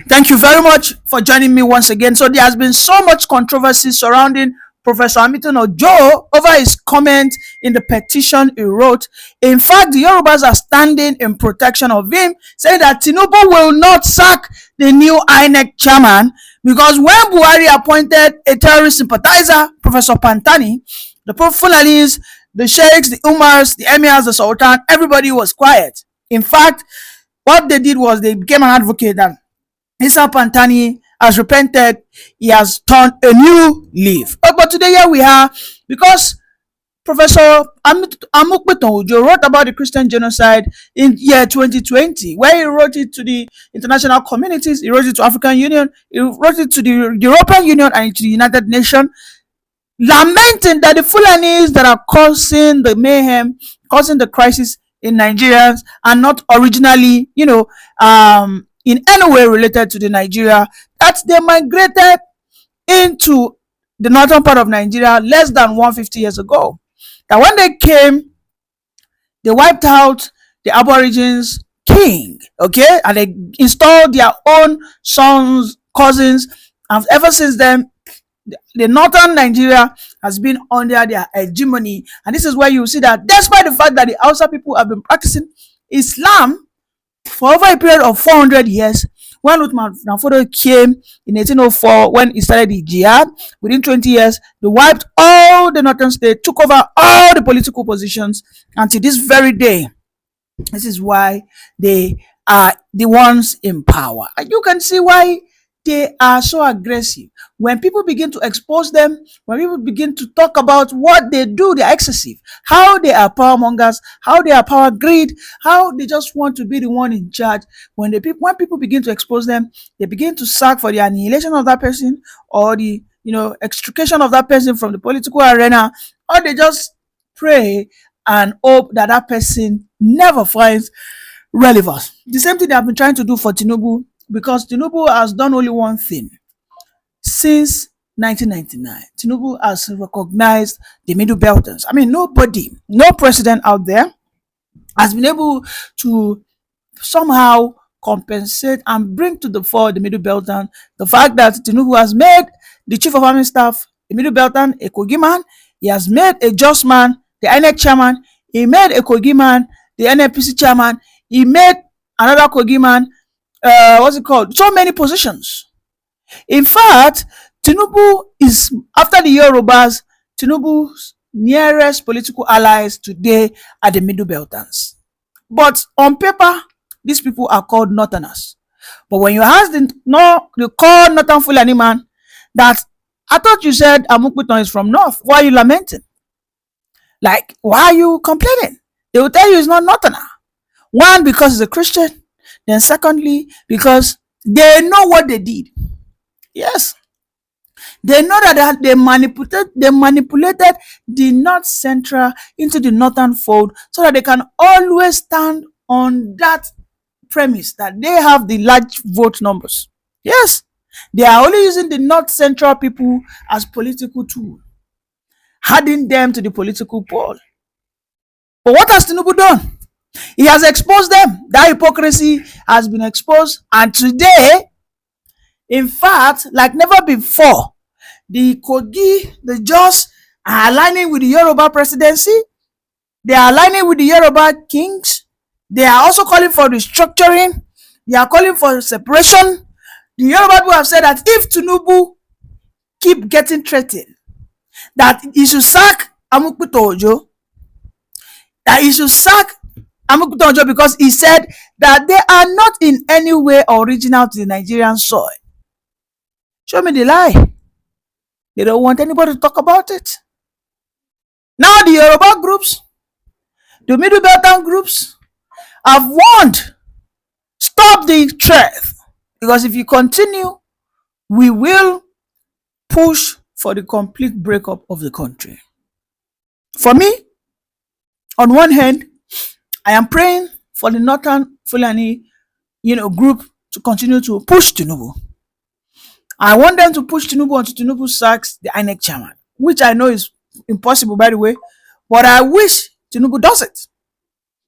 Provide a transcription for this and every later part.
Thank you very much for joining me once again. So there has been so much controversy surrounding Professor Amupitan Ojo over his comment in the petition he wrote. In fact, the Yorubas are standing in protection of him, saying that Tinubu will not sack the new Inec chairman because when Buhari appointed a terrorist sympathizer, Professor Pantani, the Fulanis, the sheikhs, the Umars, the emirs, the sultan, everybody was quiet. In fact, what they did was they became an advocate that Isa Pantani has repented. He has turned a new leaf. But today here we are because Professor Amupitan Ojo wrote about the Christian genocide in year 2020, where he wrote it to the international communities, he wrote it to African Union, he wrote it to the European Union and to the United Nations, lamenting that the Fulanis that are causing the mayhem, causing the crisis in Nigerians are not originally, in any way related to the Nigeria, that they migrated into the northern part of Nigeria less than 150 years ago. That when they came, they wiped out the Aborigines king, okay, and they installed their own sons, cousins, and ever since then, the northern Nigeria has been under their hegemony. And this is where you see that despite the fact that the Hausa people have been practicing Islam for over a period of 400 years, when Uthman Danfodio came in 1804, when he started the jihad, within 20 years, they wiped all the northern states, took over all the political positions, and to this very day, this is why they are the ones in power. And you can see why they are so aggressive. When people begin to expose them, when people begin to talk about what they do, they're excessive, how they are power mongers, how they are power greed, how they just want to be the one in charge. When people begin to expose them, they begin to search for the annihilation of that person or the extrication of that person from the political arena, or they just pray and hope that that person never finds relevance. The same thing they have been trying to do for Tinubu, because Tinubu has done only one thing. Since 1999, Tinubu has recognized the Middle Belters. I mean, nobody, no president out there has been able to somehow compensate and bring to the fore the Middle Beltern. The fact that Tinubu has made the Chief of Army Staff a Middle Beltern, a Kogi man. He has made a Just man, the Inec chairman. He made a Kogi man, the NNPC chairman. He made another Kogi man, what's it called? So many positions. In fact, Tinubu is, after the Yorubas, Tinubu's nearest political allies today are the Middle Belters. But on paper, these people are called Northerners. But when you ask the call Northern Fulani man that, I thought you said Amupitan is from North, why are you lamenting? Like, why are you complaining? They will tell you it's not Northerner. One, because he's a Christian. Then secondly, because they know what they did. Yes, they know that they manipulated the North Central into the Northern fold so that they can always stand on that premise that they have the large vote numbers. Yes, they are only using the North Central people as political tool, adding them to the political pool. But what has Tinubu done? He has exposed them. That hypocrisy has been exposed, and today, in fact, like never before, the Kogi, the Jos are aligning with the Yoruba presidency. They are aligning with the Yoruba kings. They are also calling for restructuring. They are calling for separation. The Yoruba people have said that if Tinubu keep getting threatened, that he should sack Amupitan Ojo, because he said that they are not in any way original to the Nigerian soil. Show me the lie. They don't want anybody to talk about it. Now the Yoruba groups, the Middle Beltern groups have warned, stop the threat, because if you continue, we will push for the complete breakup of the country. For me, on one hand, I am praying for the Northern Fulani, group to continue to push Tinubu. I want them to push Tinubu until Tinubu sacks the Inec chairman, which I know is impossible, by the way, but I wish Tinubu does it.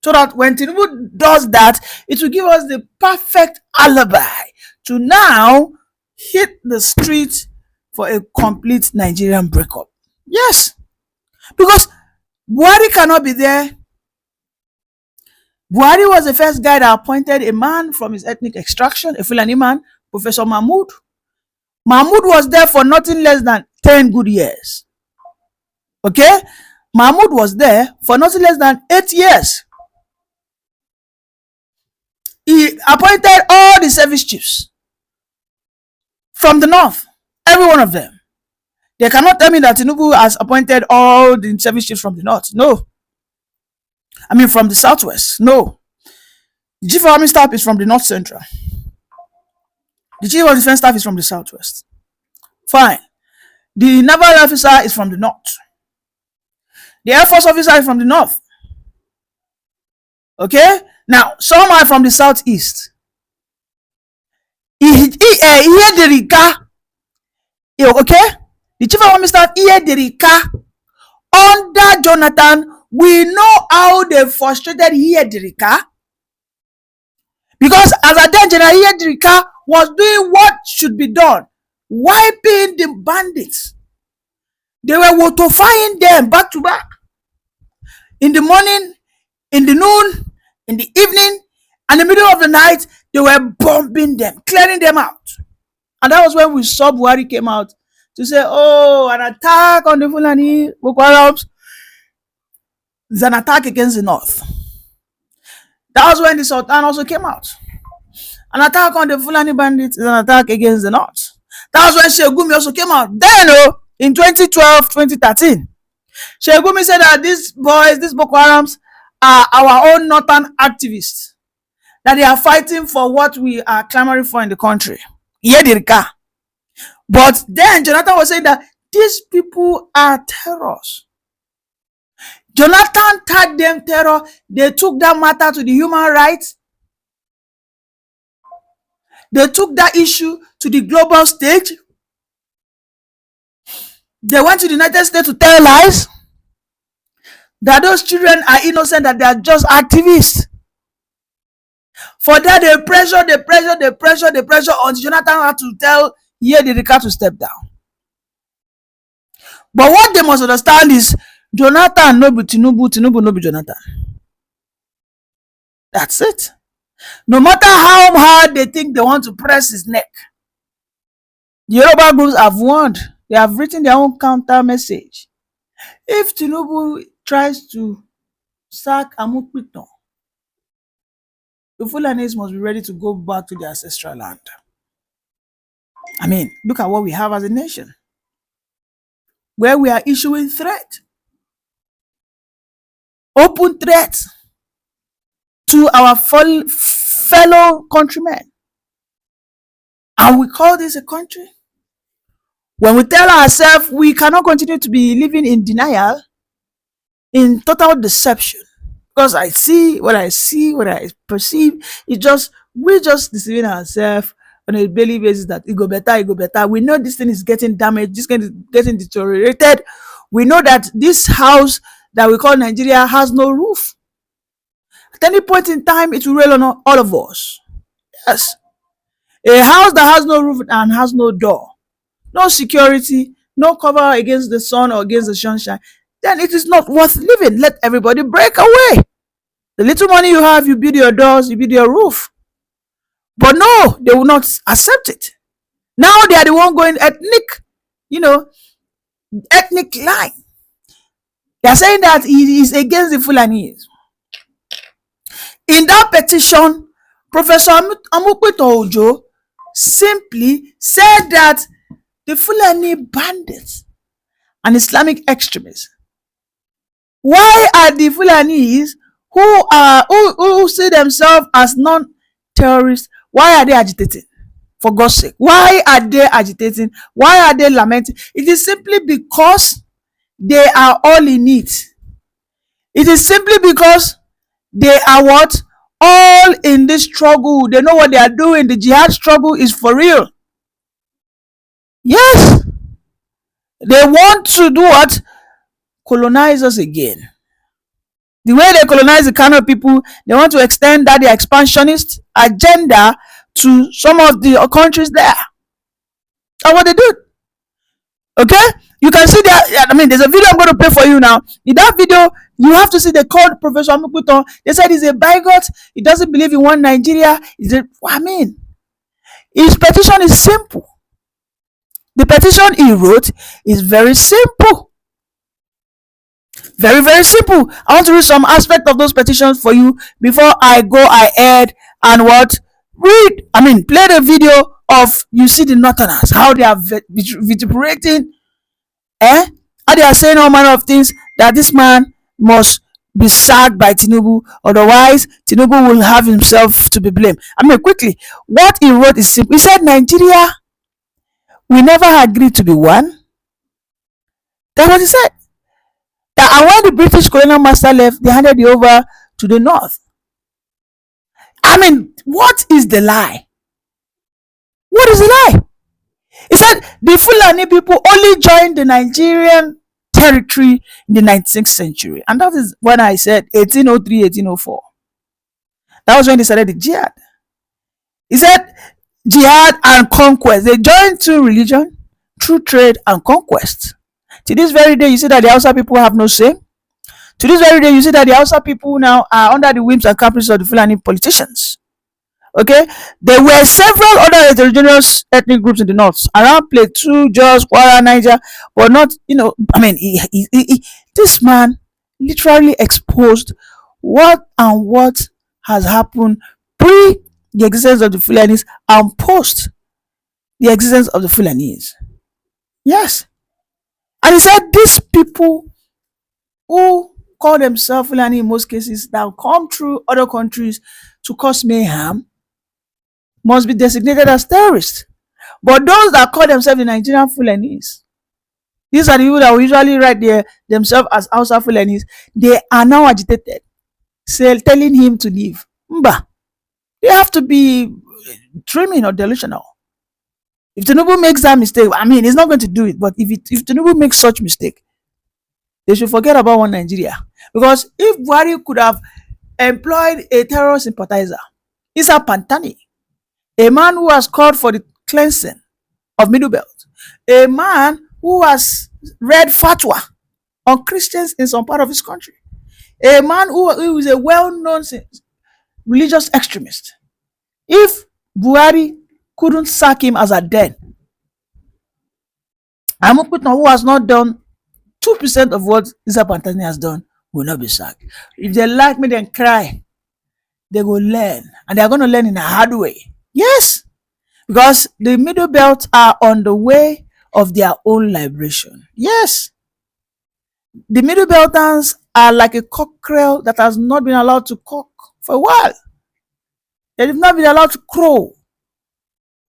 So that when Tinubu does that, it will give us the perfect alibi to now hit the street for a complete Nigerian breakup. Yes, because Buhari cannot be there. Buhari was the first guy that appointed a man from his ethnic extraction, a Fulani man, Professor Mahmood. Mahmood was there for nothing less than 10 good years. Okay? Mahmood was there for nothing less than 8 years. He appointed all the service chiefs from the north, every one of them. They cannot tell me that Tinubu has appointed all the service chiefs from the north. No. I mean, from the southwest. No. The chief of army staff is from the north central. The chief of defense staff is from the southwest. Fine. The naval officer is from the north. The air force officer is from the north. Okay? Now, some are from the southeast. Okay? The chief of army staff under Jonathan. We know how they frustrated Hiyederika, because as a then General Hiyederika was doing what should be done, wiping the bandits. They were notifying them back to back. In the morning, in the noon, in the evening, and the middle of the night, they were bombing them, clearing them out. And that was when we saw Buhari came out to say, oh, an attack on the Fulani Boko Harams is an attack against the north. That was when the Sultan also came out. An attack on the Fulani bandits is an attack against the north. That was when Shegumi also came out. Then, in 2012, 2013, Shegumi said that these boys, these Boko Harams, are our own northern activists. That they are fighting for what we are clamoring for in the country. Yedirika. But then Jonathan was saying that these people are terrorists. Jonathan tagged them terror. They took that matter to the human rights. They took that issue to the global stage. They went to the United States to tell lies that those children are innocent, that they are just activists. For that, they pressure until Jonathan had to tell Yedidika to step down. But what they must understand is Jonathan no be Tinubu, Tinubu no be Jonathan. That's it. No matter how hard they think they want to press his neck, the Yoruba groups have warned. They have written their own counter message. If Tinubu tries to sack Amupitan, the Fulanis must be ready to go back to their ancestral land. I mean, look at what we have as a nation, where we are issuing threat, open threat to our fellow countrymen. And we call this a country. When we tell ourselves we cannot continue to be living in denial, in total deception, because I see, what I perceive, we're just deceiving ourselves on a daily basis that it go better. We know this thing is getting damaged, this thing is getting deteriorated. We know that this house that we call Nigeria has no roof. At any point in time, it will rain on all of us. Yes. A house that has no roof and has no door, no security, no cover against the sun or against the sunshine, then it is not worth living. Let everybody break away. The little money you have, you build your doors, you build your roof. But no, they will not accept it. Now they are the one going ethnic line. They are saying that he is against the Fulanis. In that petition, Professor Amupitan simply said that the Fulani bandits and Islamic extremists, why are the Fulanis who see themselves as non-terrorists, why are they agitating? For God's sake, why are they agitating? Why are they lamenting? It is simply because they are all in it. It is simply because they are what? All in this struggle. They know what they are doing. The jihad struggle is for real. Yes. They want to do what? Colonize us again. The way they colonize the Kano people, they want to extend that their expansionist agenda to some of the countries there. That's what they do. Okay, you can see that. I mean, there's a video I'm going to play for you now. In that video, you have to see they called Professor Amupitan. They said he's a bigot. He doesn't believe in one Nigeria. I mean, his petition is simple. The petition he wrote is very simple. Very, very simple. I want to read some aspect of those petitions for you before I go ahead and play the video of, you see the Northerners, how they are vituperating, how they are saying all manner of things, that this man must be sacked by Tinubu, otherwise Tinubu will have himself to be blamed. Quickly, what he wrote is simple. He said, Nigeria, we never agreed to be one. That's what he said. And when the British colonial master left, they handed it over to the North. What is the lie? What is the lie? He said the Fulani people only joined the Nigerian territory in the 19th century. And that is when I said 1803, 1804. That was when they started the jihad. He said jihad and conquest. They joined through religion, through trade and conquest. To this very day, you see that the Hausa people have no say. To this very day, you see that the Hausa people now are under the whims and caprices of the Fulani politicians. Okay, there were several other heterogeneous ethnic groups in the north, around Plateau, Jos, Kwara, Niger, but not, this man literally exposed what has happened pre the existence of the Fulanis and post the existence of the Fulanis. Yes. And he said these people who call themselves Fulani in most cases that come through other countries to cause mayhem must be designated as terrorists. But those that call themselves the Nigerian Fulanis, these are the people that will usually write themselves as Hausa Fulanis, they are now agitated, telling him to leave. They have to be dreaming or delusional. If Tinubu makes that mistake, he's not going to do it, but if Tinubu makes such mistake, they should forget about one Nigeria. Because if Buhari could have employed a terror sympathizer, Issa Pantani, a man who has called for the cleansing of Middle Belt, a man who has read fatwa on Christians in some part of his country, a man who is a well-known religious extremist. If Buhari couldn't sack him as a den, Amupitan, who has not done 2% of what Issa Pantani has done, will not be sacked. If they like me, then cry. They will learn, and they are going to learn in a hard way. Yes, because the Middle Belt are on the way of their own liberation. Yes, the Middle Beltans are like a cockerel that has not been allowed to cock for a while. They have not been allowed to crow.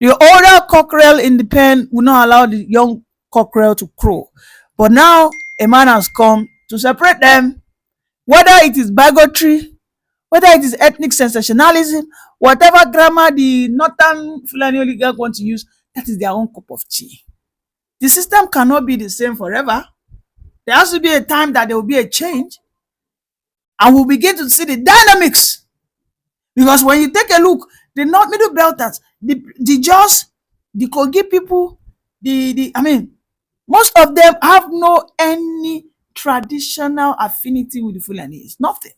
The older cockerel in the pen will not allow the young cockerel to crow. But now a man has come to separate them, whether it is bigotry, whether it is ethnic sensationalism, whatever grammar the northern Fulani oligarch want to use, that is their own cup of tea. The system cannot be the same forever. There has to be a time that there will be a change, and we'll begin to see the dynamics. Because when you take a look, the North Middle Belters, the Jos, the Kogi people, most of them have no any traditional affinity with the Fulanis. Nothing.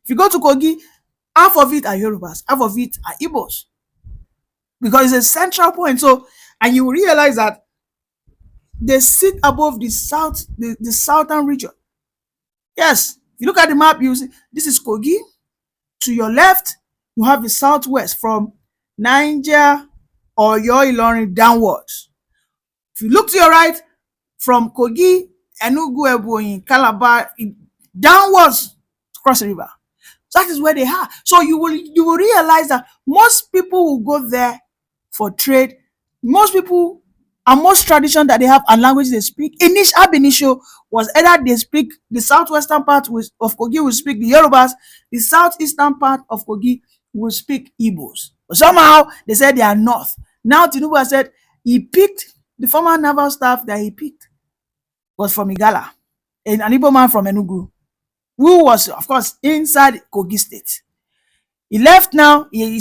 If you go to Kogi, half of it are Yorubas, half of it are Igbos. Because it's a central point. So, and you will realize that they sit above the southern region. Yes, if you look at the map, you see this is Kogi. To your left, you have the southwest from Niger or Ilorin downwards. If you look to your right, from Kogi, Enugu, Ebonyi, Calabar, downwards to cross the river. So that is where they are. So you will realize that most people will go there for trade. Most people and most tradition that they have and language they speak. Ab initio was either they speak the southwestern part of Kogi will speak the Yorubas, the southeastern part of Kogi will speak Igbos. But somehow they said they are north. Now Tinubu has said he picked the former naval staff that he picked was from Igala, an Igbo man from Enugu, who was, of course, inside Kogi State. He left now. He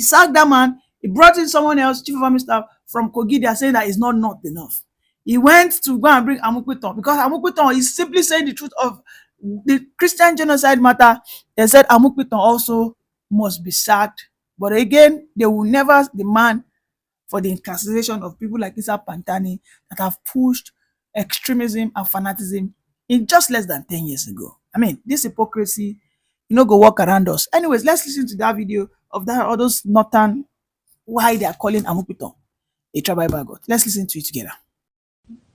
sacked that man. He brought in someone else, chief of army staff from Kogi. They are saying that it's not enough. He went to go and bring Amupitan because Amupitan is simply saying the truth of the Christian genocide matter. They said Amupitan also must be sacked. But again, they will never demand for the incarceration of people like Isa Pantani that have pushed extremism and fanaticism in just less than 10 years ago. I mean, this hypocrisy, go walk around us. Anyways, let's listen to that video of that all those northern why they are calling Amupitan a tribal god. Let's listen to it together.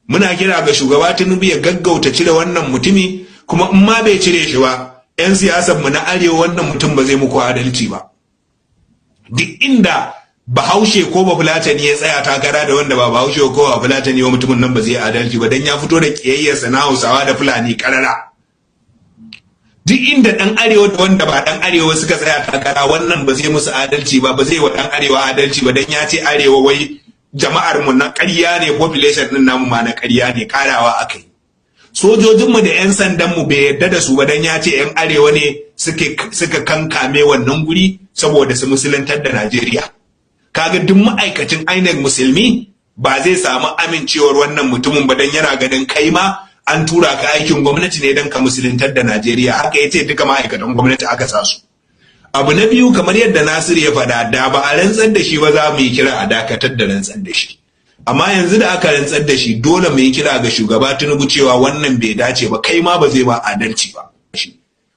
Muna kira ga shugaba Tinubu ya gaggauta cire wannan mutumi, kuma in ma bai cire shi ba, 'yan siyasar mu na arewa wannan mutum ba zai muku adalci ba. Duk inda Bahaushe ko Bafulatani ya tsaya takara da wanda ba Bahaushe ko Bafulatani wa mutumin nan ba zai adalci ba dan ya fito da kiyayyarsa na Hausawa da Fulani karara. Duk inda dan arewa da wanda ba dan arewa suka tsaya takara wannan ba zai musu adalci ba zai wa dan arewa adalci ba dan ya ce arewa wai jama'ar mu na ƙarya ne, population din namu ma na ƙarya ne, karawa akai. Sojojin mu da 'yan sandan mu bai yarda da su ba dan ya ce 'yan arewa ne suka kankame wannan guri saboda su musulantar da Najeriya. Kaga duk ma'aikacin Inec musulmi ba zai samu amincewar wannan mutumin ba dan yana ganin kai ma an tura ka aikin gwamnati ne dan ka musulantar da Najeriya. Haka yace duka ma'aikatan gwamnati aka sa su. Abu na biyu, kamar yadda Nasir ya faɗa, da ba a rantsar da shi ba za mu yi kira a dakatar da rantsar da shi. Amma yanzu da aka rantsar da shi dole mu yi kira ga shugaba Tinubu cewa wannan bai dace ba, kai ma ba zai ba adalci ba.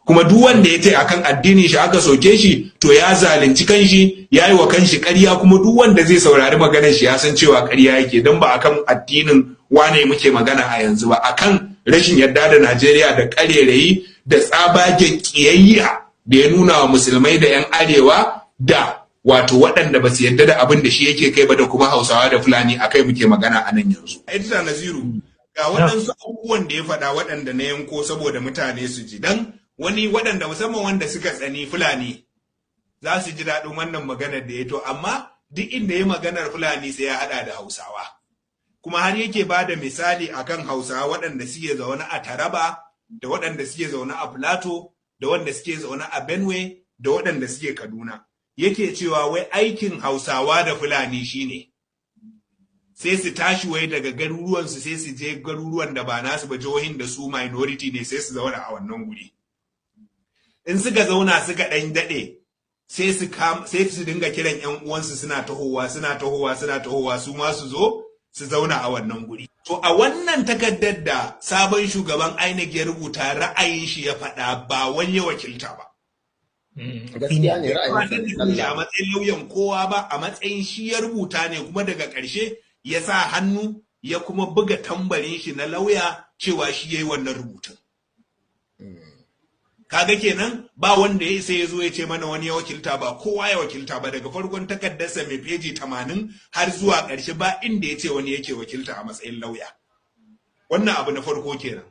Kuma duk wanda ya ce akan addinin shi aka soke shi to ya zalunci kanshi, ya yi wa kanshi ƙarya, kuma duk wanda zai saurari maganar shi ya san cewa ƙarya yake, don ba akan addinin wane muke magana a yanzu ba, akan rashin yarda da Najeriya da ƙarerayi da tsabagen ƙiyayya da ya nuna wa musulmai da 'yan arewa da wato waɗanda ba su yarda da abin da shi yake kai ba da kuma Hausawa da Fulani a kai muke magana a nan yanzu. Edita Naziru, ga waɗansu abubuwan da ya faɗa waɗanda na yanko saboda mutane su ji, dan wani waɗanda musamman wanda suka tsani Fulani za su ji daɗin wannan maganar da ya to, amma duk inda ya maganar Fulani sai ya haɗa da Hausawa. Kuma har yake ba da misali akan Hausawa waɗanda suke zaune a Taraba, da waɗanda suke zaune a Plateau, da wanda suke zaune a Benue, da waɗanda suke Kaduna. Yake cewa wai aikin Hausawa da Fulani shine sai su tashi wai daga garuruwansu sai su je garuruwan da ba nasu ba, jihohin da su minority ne, sai su zauna a wannan guri. In suka zauna suka ɗan daɗe sai su dinga kiran 'yan uwansu suna tahowa su ma su zo su zauna a wannan guri. To a wannan takardar da sabon shugaban INEC ya rubuta, ra'ayin shi ya faɗa, ba wani ya wakilta ba. Gaskiya ne ra'ayin a matsayin lauyan kowa ba, a matsayin shi ya rubuta ne, kuma daga ƙarshe ya sa hannu ya kuma buga tambarin shi na lauya cewa shi ya yi wannan rubutun. Kaga kenan ba wanda ya sai ya zo ya ce mana wani ya wakilta, ba kowa ya wakilta ba, daga farkon takardarsa mai feji 80 har zuwa ƙarshe ba inda ya ce wani yake wakilta a matsayin lauya. Wannan abu na farko kenan.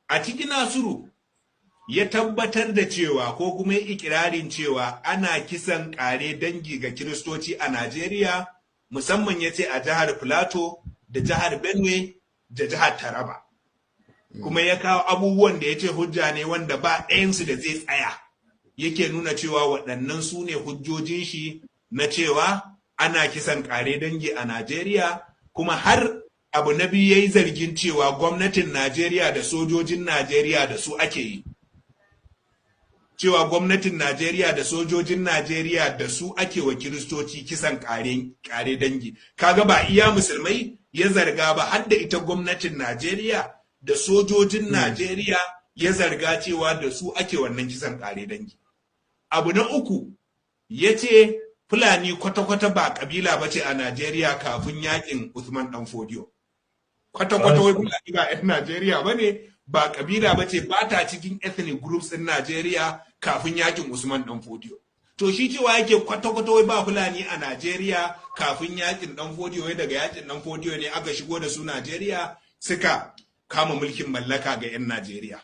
A cikin Nasiru ya tabbatar da cewa ko kuma ya ikirarin cewa ana kisan ƙare dangi ga Kiristoci a Najeriya, musamman ya ce a jihar Plateau da jihar Benue da jihar Taraba. Kuma ya kawo abubuwan da ya ce hujja ne wanda ba ɗayansu da zai tsaya, yake nuna cewa waɗannan su ne hujjojin shi na cewa ana kisan ƙare dangi a Najeriya. Kuma har abu na biyu ya yi zargin cewa gwamnatin Najeriya da sojojin Najeriya da su ake yi, cewa gwamnatin Najeriya da sojojin Najeriya da su ake wa Kiristoci kisan ƙare dangi. Kaga ba iya musulmai ya zarga ba, har da ita gwamnatin Najeriya da sojojin Najeriya ya zarga cewa da su ake wannan kisan ƙare dangi. Abu na uku, ya ce Fulani kwata-kwata ba ƙabila ba ce a Najeriya kafin yakin Usman ɗan Fodiyo. Kwata-kwata wai Fulani ba 'yan Najeriya ba ne, ba ƙabila ba ce, ba ta cikin ethnic groups ɗin Najeriya kafin yakin Usman ɗan Fodiyo. To shi cewa yake kwata-kwata wai ba Fulani a Najeriya kafin yakin ɗan Fodiyo, wai daga yakin ɗan Fodiyo ne aka shigo da su Najeriya suka kama mulkin mallaka ga 'yan Najeriya.